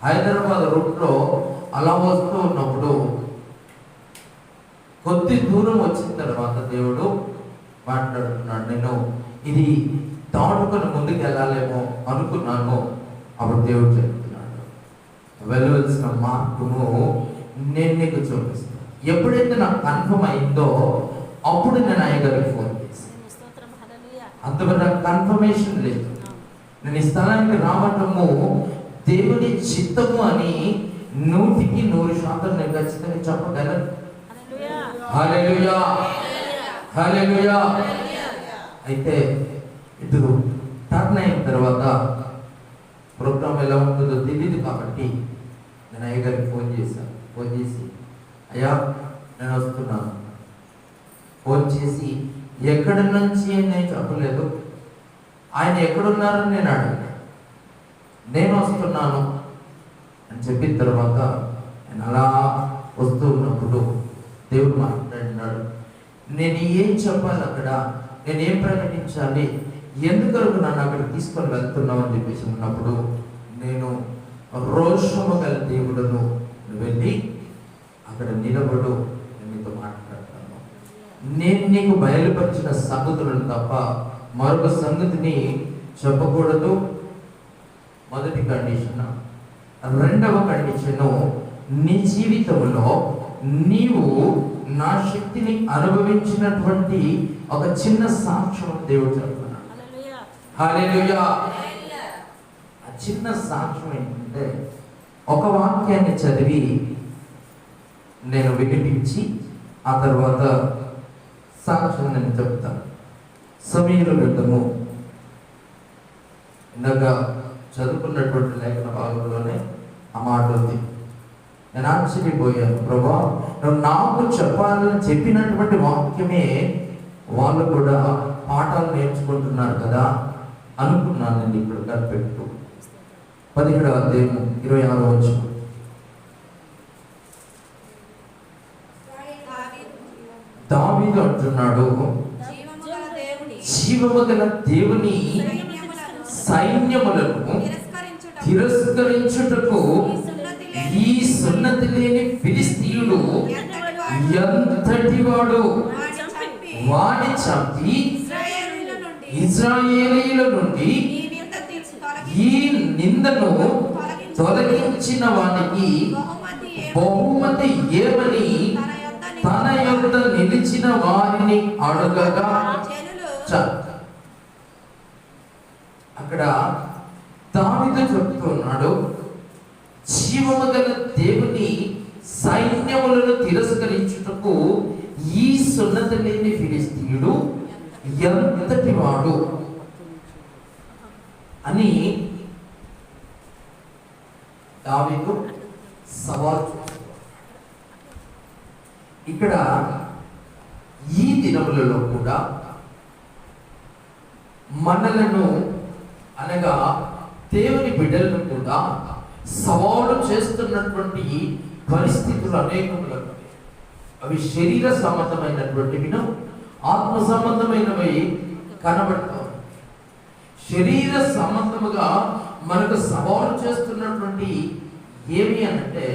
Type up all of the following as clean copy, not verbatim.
హైదరాబాద్ రూట్లో అలా వస్తూ ఉన్నప్పుడు కొద్ది దూరం వచ్చిన తర్వాత దేవుడు మాట్లాడుతున్నాడు. నేను ఇది దాటుకొని ముందుకు వెళ్ళాలేమో అనుకున్నాను. అప్పుడు దేవుడు చెప్తున్నాడు, వెళ్ళవలసిన మార్గము నేను నీకు చూపిస్తాను. ఎప్పుడైతే నాకు కన్ఫర్మ్ అయిందో అప్పుడు నేను అయ్యగారికి ఫోన్ చేశాను. అంతవరకు నాకు కన్ఫర్మేషన్ లేదు. నేను ఈ స్థలానికి రావటము దేవుని చిత్తము అని 100% నేను ఖచ్చితంగా చెప్పగలను. హల్లెలూయా, హల్లెలూయా. అయితే ఇద్దరు టర్న్ అయిన తర్వాత ప్రోగ్రామ్ ఎలా ఉంటుందో తెలియదు కాబట్టి నేను అయ్యగారికి ఫోన్ చేశాను. ఫోన్ చేసి, అయ్యా నేను వస్తున్నాను. ఫోన్ చేసి ఎక్కడి నుంచి నేను చెప్పలేదు. ఆయన ఎక్కడున్నారని నేను అడిగాను. నేను వస్తున్నాను అని చెప్పిన తర్వాత నేను అలా వస్తూ ఉన్నప్పుడు దేవుడు మాట్లాడినాడు. నేను ఏం చెప్పాలి అక్కడ, నేను ఏం ప్రకటించాలి, ఎందుకొరకు నన్ను అక్కడికి తీసుకొని వెళ్తున్నావు అని చెప్పేసి ఉన్నప్పుడు నేను రోషము గల దేవుడును వెళ్ళి అక్కడ నిలబడు, నేను నీతో మాట్లాడతాను. నేను నీకు బయలుపరిచిన సంగతులను తప్ప మరొక సంగతిని చెప్పకూడదు. మొదటి కండిషన్. రెండవ కండిషను, నీ జీవితంలో నీవు నా శక్తిని అనుభవించినటువంటి ఒక చిన్న సాక్ష్యం దేవుడు చెప్తున్నాడు. హల్లెలూయా. ఆ చిన్న సాక్ష్యం ఏంటంటే, ఒక వాక్యాన్ని చదివి నేను వినిపించి ఆ తర్వాత సాక్ష్యం నేను చెప్తాను. సమీర గ్రంథము ఇందాక చదువుకున్నటువంటి లేఖన భాగంలోనే ఆ మాట ఉంది. నేను ఆశ్చర్యపోయాను, ప్రభా నువ్వు నాకు చెప్పాలని చెప్పినటువంటి వాక్యమే వాళ్ళు కూడా పాఠాలు నేర్చుకుంటున్నారు కదా అనుకున్నాను. నేను ఇప్పుడు కనిపెట్టు 17వ అధ్యాయము 26వ వచనం. దావీదు అంటున్నాడు, జీవము గల దేవుని సైన్యములను తిరస్కరించుటకు ఈ సున్నతి లేని ఫిలిస్తీయుడు ఎంతటి వాడు, వాడి చంపి ఇశ్రాయేలీయుల నుండి ఈ నిందను తొలగించిన వానికి బహుమతి ఏమని తన యొద్ద నిలిచిన వారిని అడగగా, అక్కడ దావీదు చెప్తున్నాడు, జీవము గల దేవుని సైన్యములను తిరస్కరించుటకు ఈ సున్నతి లేని ఫిలిస్తీయుడు ఎంతటి వాడు అని దావీదు సవాల్. ఇక్కడ ఈ దినములలో కూడా మనలను అనగా దేవుని బిడ్డలను కూడా సవాలు చేస్తున్నటువంటి పరిస్థితులు అనేకములు. అవి శరీర సంబంధమైనటువంటివిను ఆత్మ సంబంధమైనవి కనబడతాయి. శరీర సంబంధముగా మనకు సవాలు చేస్తున్నటువంటి ఏమి అనంటే,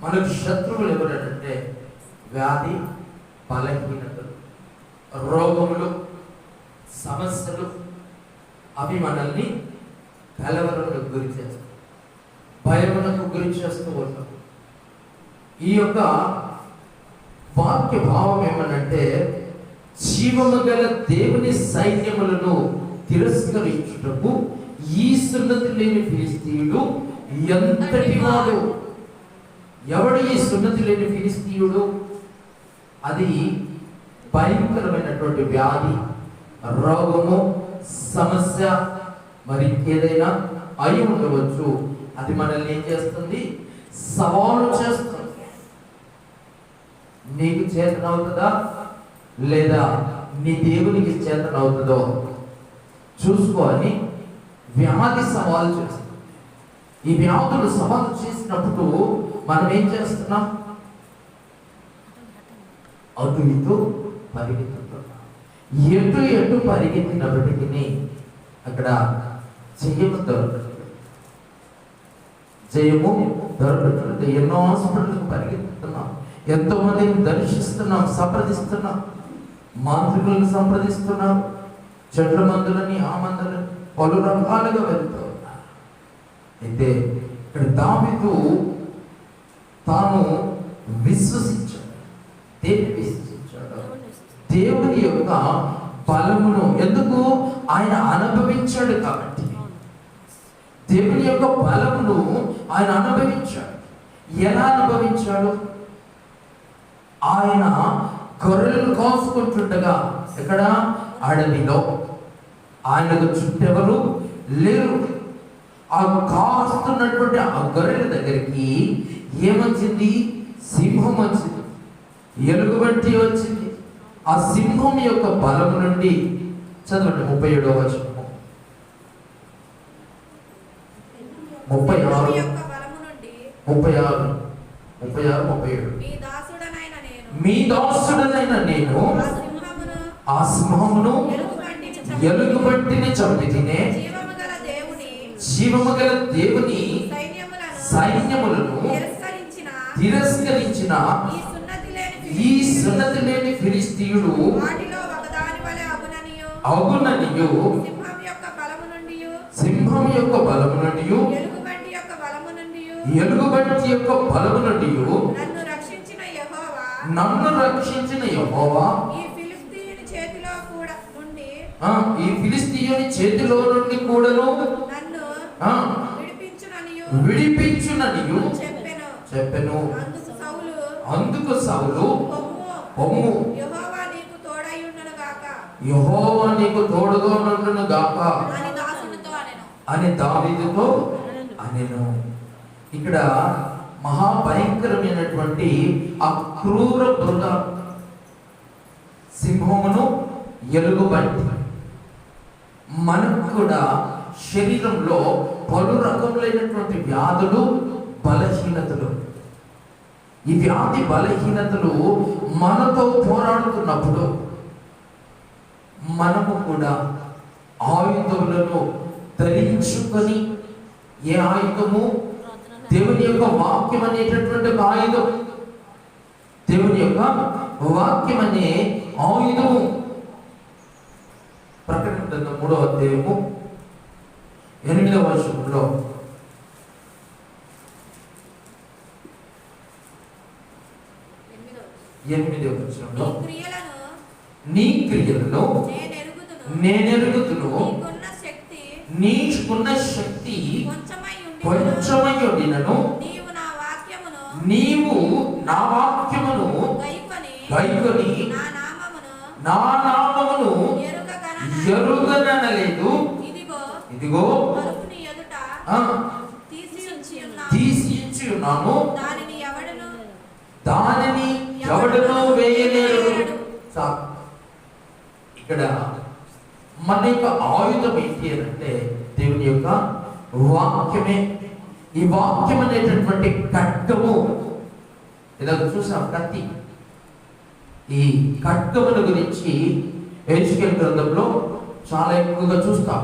మనకు శత్రువులు ఎవరంటే వ్యాధి, బలహీనతలు, రోగములు, సమస్యలు. అవి మనల్ని కలవరకు గురి చేస్తాయి, భయములకు గురి చేస్తూ ఉంటాం. ఈ యొక్క వాక్య భావం ఏమనంటే, జీవము గల దేవుని సైన్యములను తిరస్కరించుటకు ఈ సున్నతి లేని ఫిలిస్తీయుడు ఎంతటి వాడు. ఎవడు ఈ సున్నతి లేని ఫిలిస్తీయుడు? అది భయంకరమైనటువంటి వ్యాధి, రోగము, సమస్య, మరి ఏదైనా అయి ఉండవచ్చు. అది మనల్ని ఏం చేస్తుంది? సవాలు చేస్తుంది. నీకు చేతనవుతుందా లేదా నీ దేవునికి చేతనవుతుందో చూసుకో అని వ్యాధి సవాలు చేస్తుంది. ఈ వ్యాధులు సవాలు చేసినప్పుడు మనం ఏం చేస్తున్నాం? అటు ఇటు పరిగెత్తుతున్నాం. ఎటు పరిగెత్తినప్పటికీ అక్కడ చెయ్యము దొరకదు. జయము దొరకట్లేదు. ఎన్నో హాస్పిటల్కి పరిగెత్తుతున్నాం, ఎంతో మందిని దర్శిస్తున్నాం, సంప్రదిస్తున్నాం, మాంత్రికులను సంప్రదిస్తున్నాం, చెట్ల మందులని ఆ మందులని పలు రకాలుగా వెళ్తూ ఉన్నారు. అయితే ఇక్కడ దావీదు తాను విశ్వసించాడు. దేన్ని విశ్వసించాడు? దేవుని యొక్క బలమును. ఎందుకు? ఆయన అనుభవించాడు కాబట్టి. దేవుని యొక్క బలమును ఆయన అనుభవించాడు. ఎలా అనుభవించాడు? ఆయన గొర్రెలను కాసుకుంటుండగా ఎక్కడ? అడవిలో. ఆయనకు చుట్టెవరు లేరు. ఆ కాస్తున్నటువంటి ఆ గొర్రెల దగ్గరికి ఏమొచ్చింది? సింహం వచ్చింది, ఎలుగుబంటి వచ్చింది. ఆ సింహం యొక్క బలము నుండి చదవండి 37వ వచనము, 36, 37. మీ దాసుడనైన నేను ఆ సింహమును ఎలుగుబంటిని చంపితినే, జీవము గల దేవుని సైన్యములను తిరస్కరించిన ఈ సున్నతి లేని ఫిలిష్తీయుడు అగుననియు, సింహం యొక్క బలము నుండి, ఎలుగుబంటి యొక్క బలము నుండి నన్ను రక్షించిన యెహోవా ఈ ఫిలిష్తీయుని చేతిలో నుండి కూడాను విడిపించుననియు చెప్పెను. అందుకు సౌలు పొమ్ము, యెహోవా నీకు తోడుగా నుండును గాక అని దావీదుతో అనెను. ఇక్కడ మహాభయంకరమైనటువంటి ఆ క్రూర మృగ సింహమును, ఎలుగుబంటి. మనకు కూడా శరీరంలో పలు రకములైనటువంటి వ్యాధులు, బలహీనతలు. ఈ వ్యాధి బలహీనతలు మనతో పోరాడుతున్నప్పుడు మనము కూడా ఆయుధములను ధరించుకొని, ఏ ఆయుధము? దేవుని యొక్క వాక్యం అనేటటువంటి ఒక ఆయుధం. దేవుని యొక్క వాక్యం అనే ఆయుధము. ప్రకటన గ్రంథం 3వ అధ్యాయము 8వ వచనంలో నీ క్రియలను నేనెరుగుదును, నీకున్న శక్తి కొంచెమై ఉండినను నీవు నా వాక్యమును గైకొని నా నామమును ఎరుగనలేదు. ఇదిగో తీసి ఉన్నాను, దానిని ఎవడనూ వేయలేరు. ఇక్కడ మన యొక్క ఆయుధం ఏంటి అంటే దేవుని యొక్క వాక్యమే. ఈ వాక్యం అనేటటువంటి ఖడ్గము. ఇలాగ చూసాం కత్తి. ఈ ఖడ్గముల గురించి యెహెజ్కేలు గ్రంథంలో చాలా ఎక్కువగా చూస్తాం.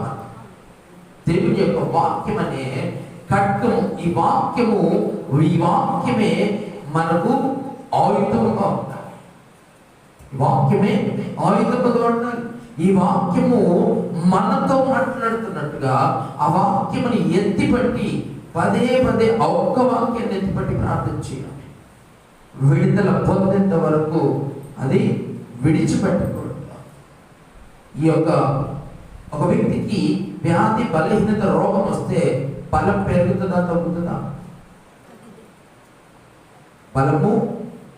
దేవుని యొక్క వాక్యం అనే ఖడ్గము. ఈ వాక్యమే మనకు ఆయుధముగా ఉండాలి. వాక్యమే ఆయుధముగా ఉండాలి. ఈ వాక్యము మనతో మాట్లాడుతున్నట్టుగా ఆ వాక్యముని ఎత్తిపట్టి పదే పదే ఒక్క వాక్యాన్ని ఎత్తిపట్టి ప్రార్థన చేయాలి. విడుదల పొందేంత వరకు అది విడిచిపెట్టకూడదు. ఈ యొక్క ఒక వ్యక్తికి వ్యాధి, బలహీనత, రోగం వస్తే బలం పెరుగుతుందా తగ్గుతుందా? బలము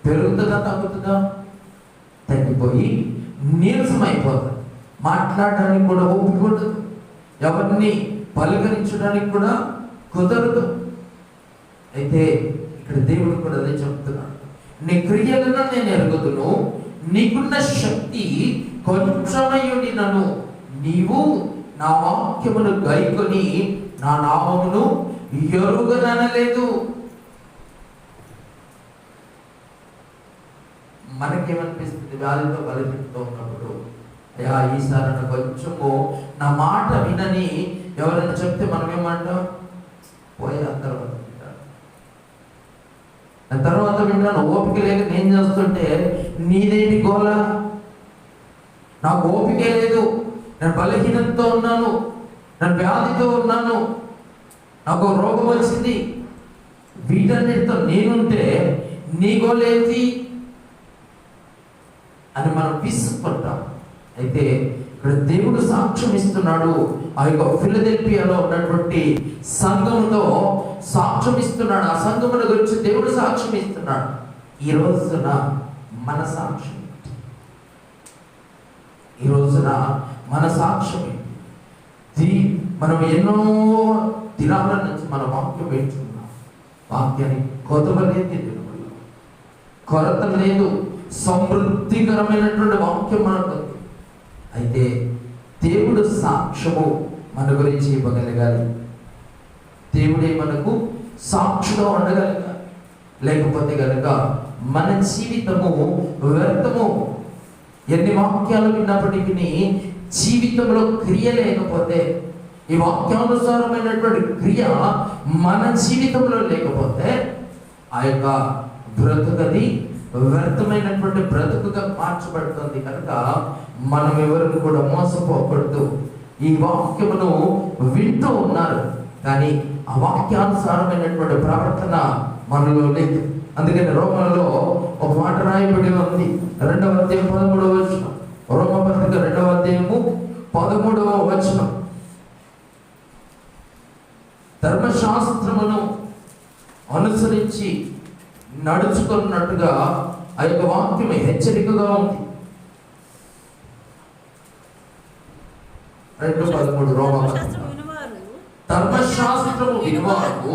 పెరుగుతుందా తగ్గుతుందా? తగ్గిపోయి నీరసమైపోతుంది. మాట్లాడడానికి కూడా ఓపిక ఉండదు, ఎవరిని పలకరించడానికి కూడా కుదరదు. అయితే ఇక్కడ దేవుడు కూడా అదే చెప్తున్నాడు, నీ క్రియలను నేను ఎరుగుదును, నీకున్న శక్తి కొంచెమయుడినను నీవు నా వాక్యమును గైకొని నా నామమును ఎరుగననలేదు. మనకేమనిపిస్తుంది? వ్యాధితో బలహీనతో ఉన్నప్పుడు, అయ్యా ఈసారి కొంచెము నా మాట వినని ఎవరైనా చెప్తే మనం ఏమంటాం? పోయే అందరూ అనుకుంటారు. తర్వాత వింటాను, ఓపిక లేక నేను చేస్తుంటే నీదేంటి గోల, నాకు ఓపికే లేదు, నేను బలహీనతతో ఉన్నాను, నేను వ్యాధితో ఉన్నాను, నాకు రోగం వచ్చింది, వీటన్నిటితో నేనుంటే నీ గోల ఏంటి అని మనం విసుకుంటాం. అయితే ఇక్కడ దేవుడు సాక్ష్యం ఇస్తున్నాడు. ఆ యొక్క ఫిలదెల్ఫియాలో ఉన్నటువంటి సంఘముతో సాక్ష్యం ఇస్తున్నాడు. ఆ సంఘముల గురించి దేవుడు సాక్ష్యం ఇస్తున్నాడు. ఈ రోజున మన సాక్ష్యం, ఈ రోజున మన సాక్ష్యం మనం ఎన్నో దినాల నుంచి మన వాక్యం పెట్టుకున్నాం. వాక్యానికి కొదవ లేదు, కొరత లేదు, సమృద్ధికరమైనటువంటి వాక్యం మనకు. అయితే దేవుడు సాక్ష్యము మన గురించి ఇవ్వగలగాలి. దేవుడే మనకు సాక్షిగా ఉండగలగాలి. లేకపోతే కనుక మన జీవితము వ్యర్థము. ఎన్ని వాక్యాలు విన్నప్పటికీ జీవితంలో క్రియ లేకపోతే, ఈ వాక్యానుసారమైనటువంటి క్రియ మన జీవితంలో లేకపోతే ఆ యొక్క బ్రతుకది వ్యర్థమైనటువంటి బ్రతుకుగా మార్చబడుతుంది. కనుక మనం ఎవరిని కూడా మోసపోకూడదు. ఈ వాక్యమును వింటూ ఉన్నారు, కానీ ఆ వాక్యానుసారమైనటువంటి ప్రవర్తన మనలో లేదు. అందుకని రోమలో ఒక మాట రాయబడి ఉంది, 2వ అధ్యాయం 13వ వచనం. రోమపత్రిక 2వ అధ్యాయము 13వ వచనం. ధర్మశాస్త్రమును అనుసరించి నడుచుకున్నట్టుగా ఆ యొక్క వాక్యం హెచ్చరికగా ఉంది. 2:13 రోమపత్రిక. ధర్మశాస్త్రము వినువారు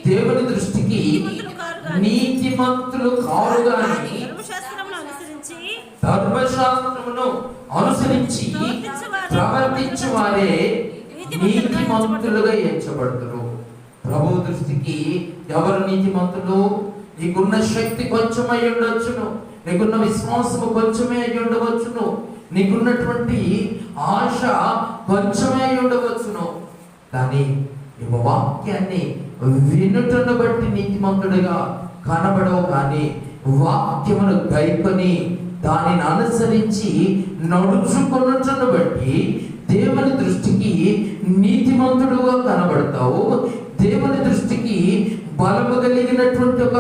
దేవుని దృష్టికి నీతిమంతులు కారు గాని ధర్మశాస్త్రమును అనుసరించి ప్రవర్తించు వారే నీతిమంతులుగా ఎంచబడతారు. ప్రభు దృష్టికి ఎవరు నీతిమంతులు? నీకున్న శక్తి కొంచెమై ఉండవచ్చును, నీకున్న విశ్వాసము కొంచెమే అయి ఉండవచ్చును, నీకున్నటువంటి ఆశ కొంచెమే అయి ఉండవచ్చును, కానీ నువ్వు వాక్యాన్ని వినుటను బట్టి నీతిమంతుడిగా కనబడవు. కానీ వాక్యమును గైకొని దానిని అనుసరించి నడుచుకున్నటను బట్టి దేవుని దృష్టికి నీతిమంతుడుగా కనబడతావు. దేవుని దృష్టికి బలము కలిగినటువంటి ఒక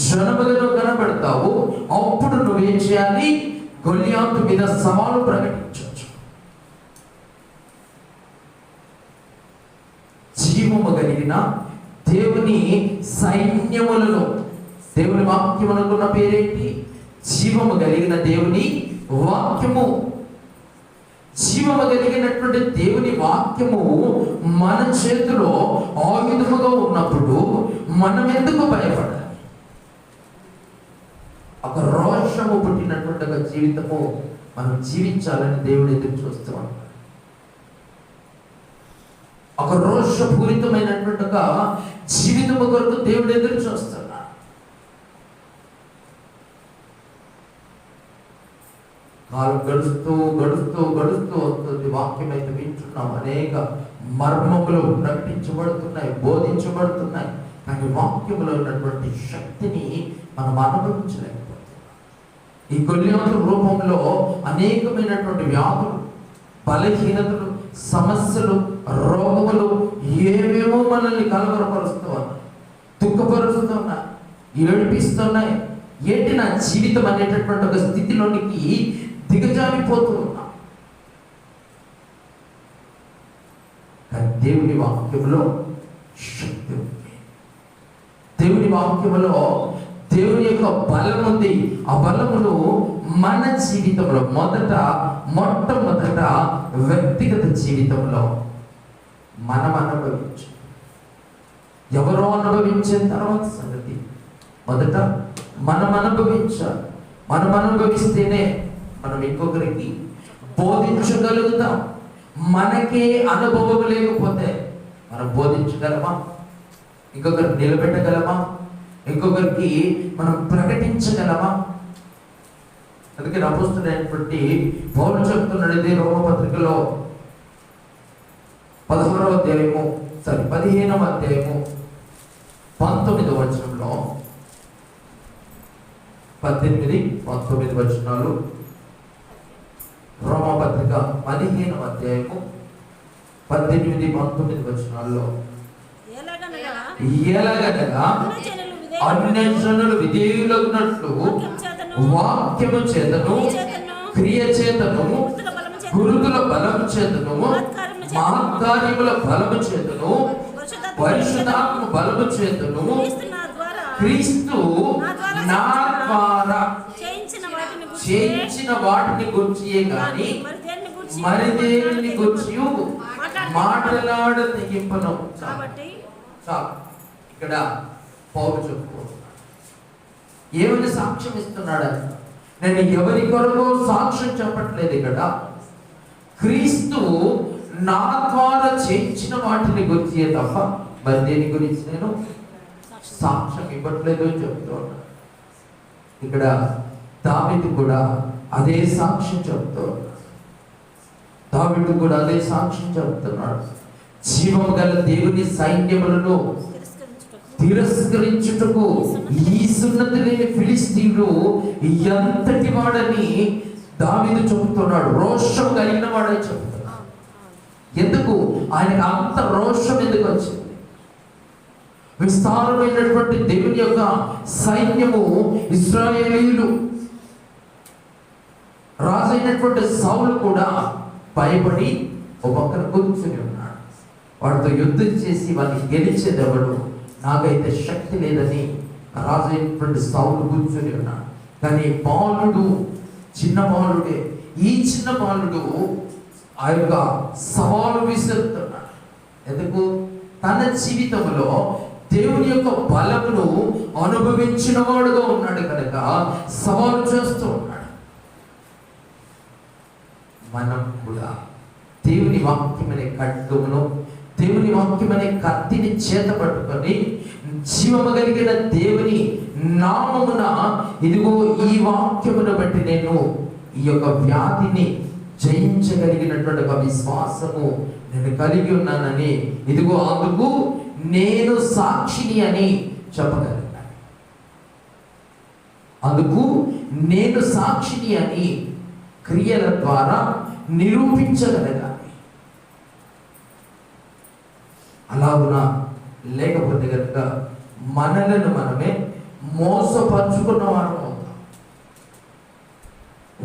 జనములను కనబడతావు. అప్పుడు నువ్వేం చేయాలి? గొల్యాతు మీద సవాలు ప్రకటించవచ్చు. జీవము కలిగిన దేవుని సైన్యములను, దేవుని వాక్యమునకున్న పేరేంటి? జీవము కలిగిన దేవుని వాక్యము. జీవము కలిగినటువంటి దేవుని వాక్యము మన చేతిలో ఆయుధముగా ఉన్నప్పుడు మనం ఎందుకు భయపడాలి? ఒక రోషము పుట్టినటువంటి ఒక జీవితము మనం జీవించాలని దేవుడు ఎదురు చూస్తూ ఉంటాడు. ఒక రోషపూరితమైనటువంటి ఒక జీవితము కొరకు దేవుడు ఎదురు చూస్తున్నాడు. కాలం గడుస్తూ గడుస్తూ గడుస్తూ వస్తుంది. వాక్యం అయితే వింటున్నాం, అనేక మర్మములు ప్రకటించబడుతున్నాయి, బోధించబడుతున్నాయి, కానీ వాక్యములో ఉన్నటువంటి శక్తిని మనం అనుభవించలేకపోతున్నాం. ఈ గొల్యాతు రూపంలో అనేకమైనటువంటి వ్యాధులు, బలహీనతలు, సమస్యలు, రోగములు ఏవేమో మనల్ని కలవరపరుస్తూ ఉన్నాయి, దుఃఖపరుస్తున్నాయి, ఏడిపిస్తున్నాయి. ఏంటి నా జీవితం అనేటటువంటి ఒక స్థితిలోనికి దిగజారిపోతూ ఉన్నా. కానీ దేవుని వాక్యములో శక్తి ఉంది. దేవుని వాక్యములో దేవుని యొక్క బలం ఉంది. ఆ బలమును మన జీవితంలో మొట్టమొదట వ్యక్తిగత జీవితంలో మనం అనుభవించు. ఎవరో అనుభవించిన తర్వాత సంగతి మొదట మనం అనుభవించాలి. మనం అనుభవిస్తేనే మనం ఇంకొకరికి బోధించగలుగుతాం. మనకే అనుభవం లేకపోతే మనం బోధించగలమా? ఇంకొకరికి నిలబెట్టగలమా? ఇంకొకరికి మనం ప్రకటించగలమా? అందుకే అపోస్తలుడైనటువంటి పౌలు చెప్తున్నాడు, ఇదే రోమపత్రికలో 15వ అధ్యాయము 19వ వచనంలో 18, 19 వచనాలు. రోమపత్రిక 15వ అధ్యాయము 18, 19 వచనాల్లో ఎలాగనగా అన్యజనులు విధేయులగునట్లు వాక్యము చేతను క్రియ చేతను గురుతుల బలము చేతను మహత్కార్యముల బలము చేతను పరిశుద్ధాత్మ బలము చేతను క్రీస్తు నా ద్వారా చేయించిన వాటిని గుర్చియే గాని మరి దేనిని గుర్చి మాట్లాడ తెగింపను. ఇక్కడ పౌలు చెప్పుకుంటున్నాడు, ఏమని సాక్ష్యం ఇస్తున్నాడు? నేను ఎవరి కొరకు సాక్ష్యం చెప్పట్లేదు. ఇక్కడ క్రీస్తు నా ద్వారా చేయించిన వాటిని గురించి తప్ప మరి దేని గురించి నేను సాక్ష్యం ఇవ్వట్లేదు అని చెప్తూ ఉన్నాను. ఇక్కడ దావీదు కూడా అదే సాక్ష్యం చెప్తూ ఉన్నాడు. దావీదు కూడా అదే సాక్ష్యం చెప్తున్నాడు. జీవము గల దేవుని సైన్యములను తిరస్కరించుటకు ఈ సున్నతి లేని ఫిలిస్తీయుడు ఎంతటి వాడని దావీదు చెబుతున్నాడు. రోషం కలిగిన వాడని చెబుతున్నాడు. ఎందుకు ఆయనకు అంత రోషం ఎందుకు వచ్చింది? విస్తారమైనటువంటి దేవుని యొక్క సైన్యము, ఇశ్రాయేలీయులు, రాజైనటువంటి సౌలు కూడా భయపడి ఒక పక్కన కూర్చుని ఉన్నాడు. వాడితో యుద్ధం చేసి వాడిని గెలిచేదెవడు, నాకైతే శక్తి లేదని రాజైనటువంటి సౌలు కూర్చుని ఉన్నాడు. కానీ బాలుడు, చిన్న బాలుడే, ఈ చిన్న బాలుడు ఆ యొక్క సవాలు విసురుతున్నాడు. ఎందుకు? తన జీవితంలో దేవుని యొక్క బలమును అనుభవించిన వాడుగా ఉన్నాడు కనుక సవాలు చేస్తూ ఉన్నాడు. మనం కూడా దేవుని వాక్యం అనే ఖడ్గమును, దేవుని వాక్యం అనే కత్తిని చేత పట్టుకొని జీవము కలిగిన దేవుని నామమున ఇదిగో ఈ వాక్యమును బట్టి నేను ఈ యొక్క వ్యాధిని జయించగలిగినటువంటి ఒక విశ్వాసము నేను కలిగి ఉన్నానని, ఇదిగో అందుకు నేను సాక్షిని అని చెప్పగలిగాను. అందుకు నేను సాక్షిని అని క్రియల ద్వారా నిరూపించగలగాలి. అలాగునా లేకపోతే కనుక మనలను మనమే మోసపరుచుకున్న వారు అవుతాం.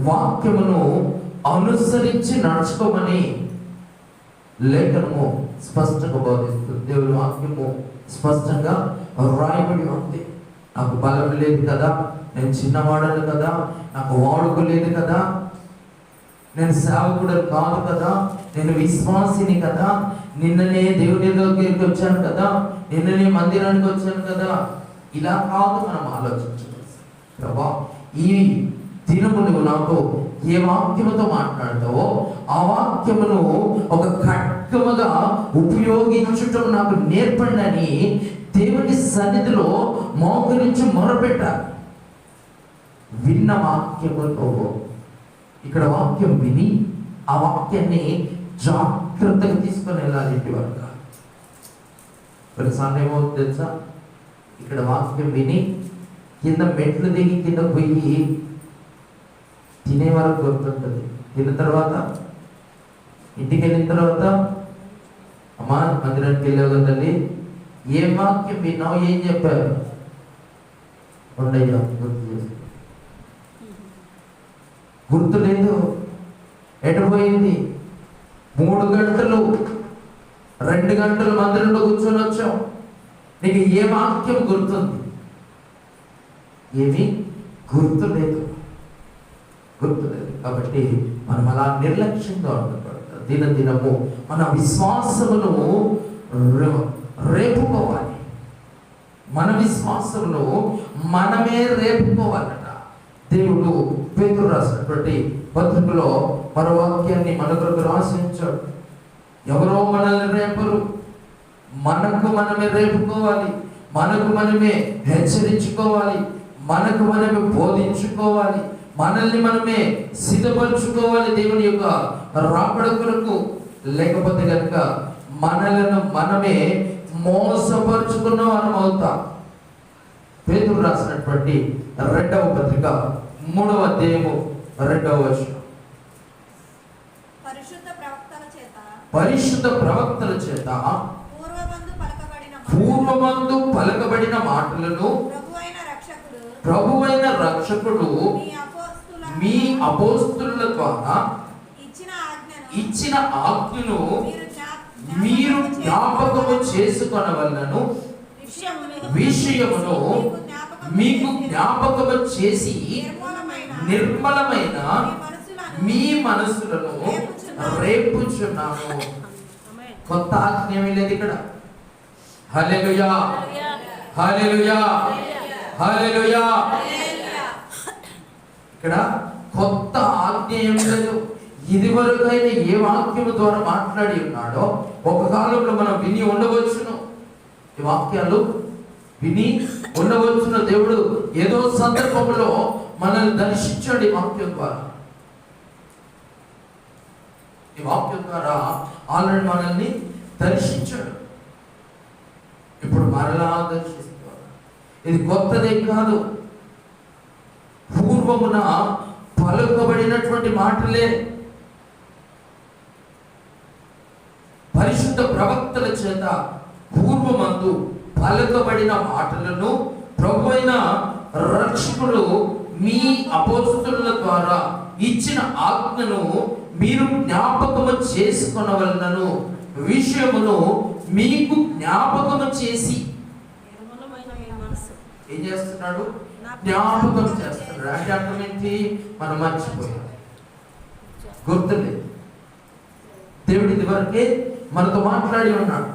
వాక్యమును అనుసరించి నడుచుకోమని లేఖనము స్పష్టంగా బోధిస్తుంది. దేవుని వాక్యము స్పష్టంగా రాయబడి ఉంది. నాకు బలం లేదు కదా, నేను చిన్నవాడను కదా, నాకు వాడుక లేదు కదా, నేను సేవకుడు కాదు కదా, నేను విశ్వాసిని కదా, నిన్ననే దేవుని దగ్గరికి వచ్చాను కదా, నిన్ననే మందిరానికి వచ్చాను కదా, ఇలా కాదు మనం ఆలోచించవచ్చు. ప్రభా, ఈ దినము నువ్వు నాతో ఏ వాక్యముతో మాట్లాడతావో ఆ వాక్యమును ఒక ఖడ్గముగా ఉపయోగించటం నాకు నేర్పండి అని దేవుని సన్నిధిలో మోకరించి మొరపెట్టాలి. విన్న వాక్యముతో ఇక్కడ వాక్యం విని ఆ వాక్యాన్ని జాగ్రత్తగా తీసుకొని వెళ్ళాలి ఇంటి వరకు. కొన్నిసార్లు ఏమవుతుంది తెలుసా? ఇక్కడ వాక్యం విని కింద మెట్లు దిగి కింద పోయి తినే వరకు గుర్తుంటుంది. తిన్న తర్వాత ఇంటికి వెళ్ళిన తర్వాత అమ్మా మందిరానికి వెళ్ళావు కదండి, ఏం వాక్యం విన్నావు, ఏం చెప్పారు, ఉండయ్యా గుర్తు చేసి గుర్తు లేదు. ఎటుపోయింది? 3 గంటలు 2 గంటలు మందిరంలో కూర్చొని వచ్చాం, నీకు ఏ వాక్యం గుర్తుంది? ఏమీ గుర్తు లేదు. కాబట్టి మనం అలా నిర్లక్ష్యంగా ఉండకూడదు. దినదినము మన విశ్వాసమును రేపుకోవాలి. మన విశ్వాసమును మనమే రేపుకోవాలట. దేవుడు పేతురు రాసినటువంటి పత్రికలో మరో వాక్యాన్ని మన కొరకు రాసించాడు. ఎవరో మనల్ని రేపరు, మనకు మనమే రేపుకోవాలి, మనకు మనమే హెచ్చరించుకోవాలి, మనకు మనమే బోధించుకోవాలి, మనల్ని మనమే సిద్ధపరచుకోవాలి దేవుని యొక్క రాకడ కొరకు. లేకపోతే కనుక మనలను మనమే మోసపరుచుకున్న వారం అవుతాం. పేతురు రాసినటువంటి 2వ పత్రిక 3వ అధ్యాయము 2వ వచనం. పరిశుద్ధ ప్రవక్తల చేత పూర్వమందు పలకబడిన మాటలను ప్రభువైన రక్షకుడు మీ అపోస్తుల ద్వారా ఇచ్చిన ఆజ్ఞను మీరు జ్ఞాపకము చేసుకొనవలెను విషయమును మీకు జ్ఞాపకము చేసి నిర్మలమైన మీ మనసులను రేపుచున్నాను. కొత్త ఆజ్ఞ ఏమీ లేదు ఇక్కడ. హల్లెలూయా, హల్లెలూయా, హల్లెలూయా. ఇక్కడ కొత్త ఆజ్ఞ ఏమీ లేదు. ఇదివరకు ఆయన ఏ వాక్యము ద్వారా మాట్లాడి ఉన్నాడో ఒక కాలంలో మనం విని ఉండవచ్చును. ఈ వాక్యాలు విని ఉండవచ్చును. దేవుడు ఏదో సందర్భంలో మనల్ని దర్శించాడు ఈ వాక్యం ద్వారా. ఈ వాక్యం ద్వారా ఆల్రెడీ మనల్ని దర్శించాడు. ఇప్పుడు మరలా దర్శిస్తాడు. ఇది కొత్తదే కాదు. పూర్వమున పలుకబడినటువంటి మాటలే. పరిశుద్ధ ప్రవక్తల చేత పూర్వమందు పలుకబడిన మాటలను ప్రభువైన రక్షకుడు మీ అపోస్తుల ద్వారా ఇచ్చిన ఆజ్ఞను మీరు జ్ఞాపకము చేసుకొనవలెను విషయమును మీకు జ్ఞాపకము చేసి. ఏం చేస్తున్నాడు? జ్ఞాపకం చేస్తున్నాడు. అంటే అర్థం ఏంటి? మనం మర్చిపోయాం, గుర్తులేదు. దేవుడు ఇదివరకే మనతో మాట్లాడి ఉన్నాడు.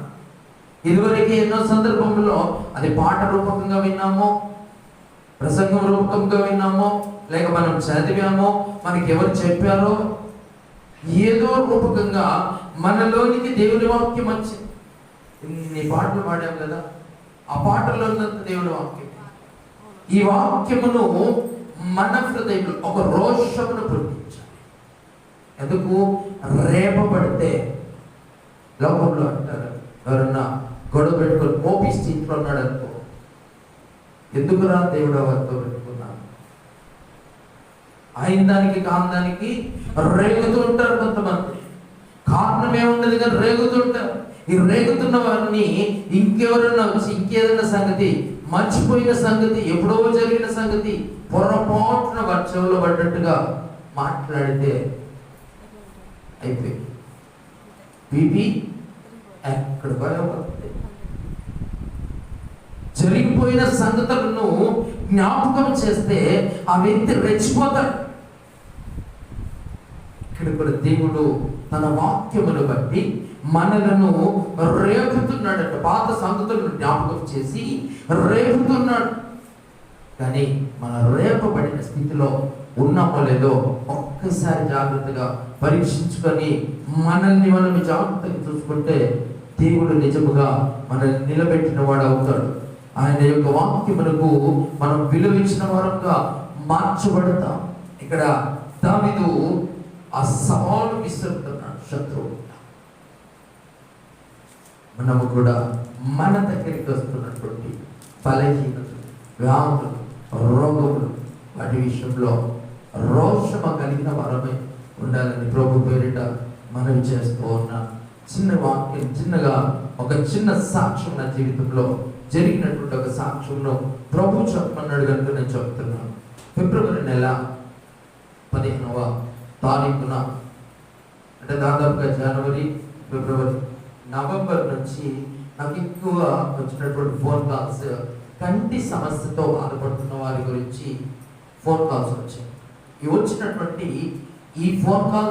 ఇదివరకే ఎన్నో సందర్భంలో అది పాట రూపకంగా విన్నామో, ప్రసంగం రూపకంగా విన్నామో, లేక మనం చదివామో, మనకి ఎవరు చెప్పారో, ఏదో రూపకంగా మనలోనికి దేవుని వాక్యం వచ్చింది. ఇన్ని పాటలు పాడాం కదా, ఆ పాటల్లో ఉన్నంత దేవుని వాక్యం. ఈ వాక్యమును మన హృదయంలో ఒక రోషమును పుట్టించాలి. ఎందుకు? రేపబడితే లోకంలో అంటారు, ఎవరన్నా గొడవ పెట్టుకొని కోపి స్థితిలో ఉన్నాడు అనుకో, ఎందుకురా దేవుడు వారితో పెట్టుకున్నాను, అయిన దానికి కాని దానికి రేగుతూ ఉంటారు కొంతమంది. కారణం ఏముండదు కానీ రేగుతుంటారు. ఈ రేగుతున్న వారిని ఇంకెవరన్నా వచ్చి ఇంకేదన్నా సంగతి, మర్చిపోయిన సంగతి, ఎప్పుడో జరిగిన సంగతి పొరపాటున వారి చెవులో పడ్డట్టుగా మాట్లాడితే అయిపోయింది. బీపీ ఎక్కడ భయపడుతుంది. జరిగిపోయిన సంగతులను జ్ఞాపకం చేస్తే ఆ వ్యక్తి రెచ్చిపోతాడు. ఇక్కడ కూడా దేవుడు తన వాక్యమును బట్టి మనలను రేపుతున్నాడట. పాత సంగతులను జ్ఞాపకం చేసి రేపుతున్నాడు. కానీ మన రేపబడిన స్థితిలో ఉన్నామో లేదో ఒక్కసారి జాగ్రత్తగా పరీక్షించుకొని మనల్ని మనం జాగ్రత్తగా చూసుకుంటే దేవుడు నిజముగా మనల్ని నిలబెట్టిన వాడు అవుతాడు. ఆయన యొక్క వాక్యమునకు మనం విలువించిన వారంగా మార్చబడతాం. ఇక్కడ దావీదు ఆ సవాలు విసురుతున్నాడు శత్రువు. మనము కూడా మన దగ్గరికి వస్తున్నటువంటి బలహీనతలు, వ్యాధులు, రోగములు, వాటి విషయంలో రోషమ కలిగిన వరమే ఉండాలని ప్రభు పేరిట మనవి చేస్తూ ఉన్నా. చిన్న వాక్యం, చిన్నగా ఒక చిన్న సాక్ష్యం నా జీవితంలో జరిగినటువంటి ఒక సాక్ష్యంలో ప్రభు చెప్పమన్నాడు కనుక నేను చెప్తున్నాను. ఫిబ్రవరి నెల 15వ తారీఖున, అంటే దాదాపుగా జనవరి, ఫిబ్రవరి, నవంబర్ నుంచి నాకు ఎక్కువ వచ్చినటువంటి ఫోన్ కాల్స్, కంటి సమస్యతో బాధపడుతున్న వారి గురించి ఫోన్ కాల్స్ వచ్చాయి. ఈ వచ్చినటువంటి ఈ ఫోన్ కాల్స్